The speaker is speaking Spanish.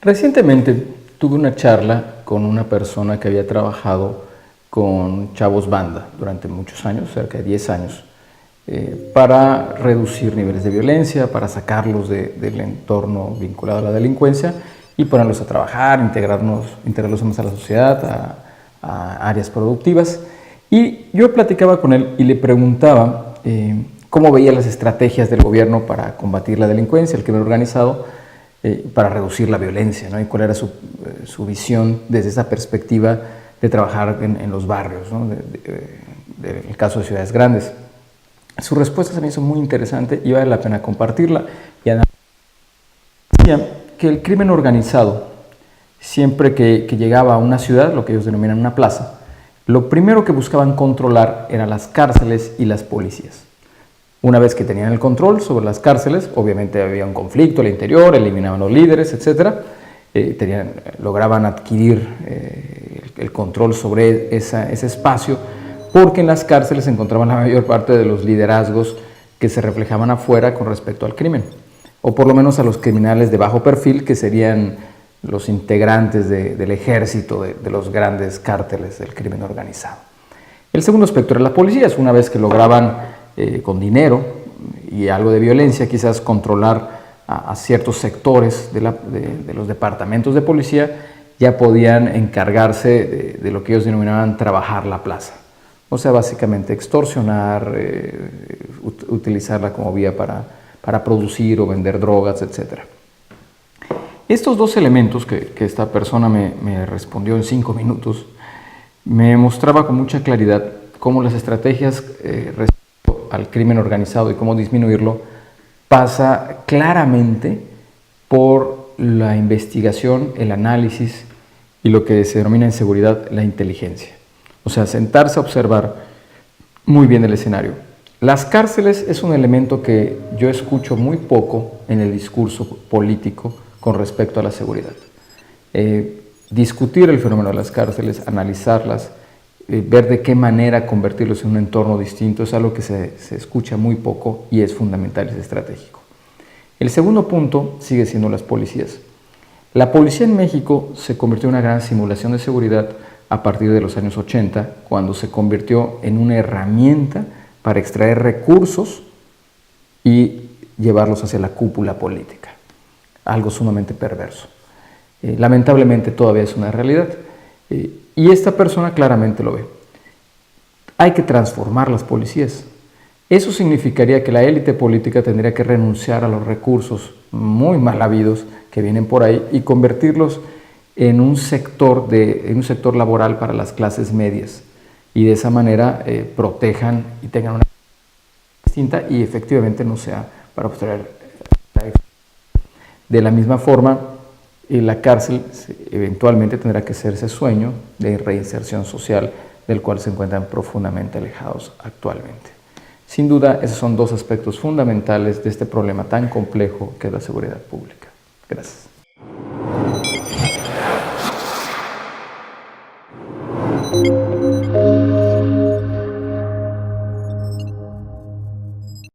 Recientemente tuve una charla con una persona que había trabajado con chavos banda durante muchos años, cerca de 10 años, para reducir niveles de violencia, para sacarlos del entorno vinculado a la delincuencia y ponerlos a trabajar, integrarlos más a la sociedad, a áreas productivas. Y yo platicaba con él y le preguntaba cómo veía las estrategias del gobierno para combatir la delincuencia, el crimen organizado, para reducir la violencia, ¿no? Y cuál era su visión desde esa perspectiva de trabajar en los barrios, ¿no? En el caso de ciudades grandes. Su respuesta también es muy interesante y vale la pena compartirla. Y decía que el crimen organizado, siempre que llegaba a una ciudad, lo que ellos denominan una plaza, lo primero que buscaban controlar eran las cárceles y las policías. Una vez que tenían el control sobre las cárceles, obviamente había un conflicto al interior, eliminaban los líderes, etc. Lograban adquirir el control sobre ese espacio, porque en las cárceles se encontraban la mayor parte de los liderazgos que se reflejaban afuera con respecto al crimen, o por lo menos a los criminales de bajo perfil, que serían los integrantes del ejército de los grandes cárteles del crimen organizado. El segundo aspecto era la policía. Una vez que lograban con dinero y algo de violencia quizás controlar a ciertos sectores de los departamentos de policía, ya podían encargarse de lo que ellos denominaban trabajar la plaza. O sea, básicamente extorsionar, utilizarla como vía para producir o vender drogas, etc. Estos dos elementos que esta persona me respondió en 5 minutos, me mostraba con mucha claridad cómo las estrategias respecto al crimen organizado y cómo disminuirlo pasa claramente por la investigación, el análisis y lo que se denomina en seguridad la inteligencia. O sea, sentarse a observar muy bien el escenario. Las cárceles es un elemento que yo escucho muy poco en el discurso político con respecto a la seguridad. Discutir el fenómeno de las cárceles, analizarlas, ver de qué manera convertirlos en un entorno distinto es algo que se escucha muy poco y es fundamental, es estratégico. El segundo punto sigue siendo las policías. La policía en México se convirtió en una gran simulación de seguridad a partir de los años 80, cuando se convirtió en una herramienta para extraer recursos y llevarlos hacia la cúpula política. Algo sumamente perverso. Lamentablemente todavía es una realidad. Y esta persona claramente lo ve. Hay que transformar las policías. Eso significaría que la élite política tendría que renunciar a los recursos muy mal habidos que vienen por ahí y convertirlos en un sector laboral para las clases medias. Y de esa manera protejan y tengan una distinta y efectivamente no sea para obtener. De la misma forma, la cárcel eventualmente tendrá que ser ese sueño de reinserción social del cual se encuentran profundamente alejados actualmente. Sin duda, esos son dos aspectos fundamentales de este problema tan complejo que es la seguridad pública. Gracias.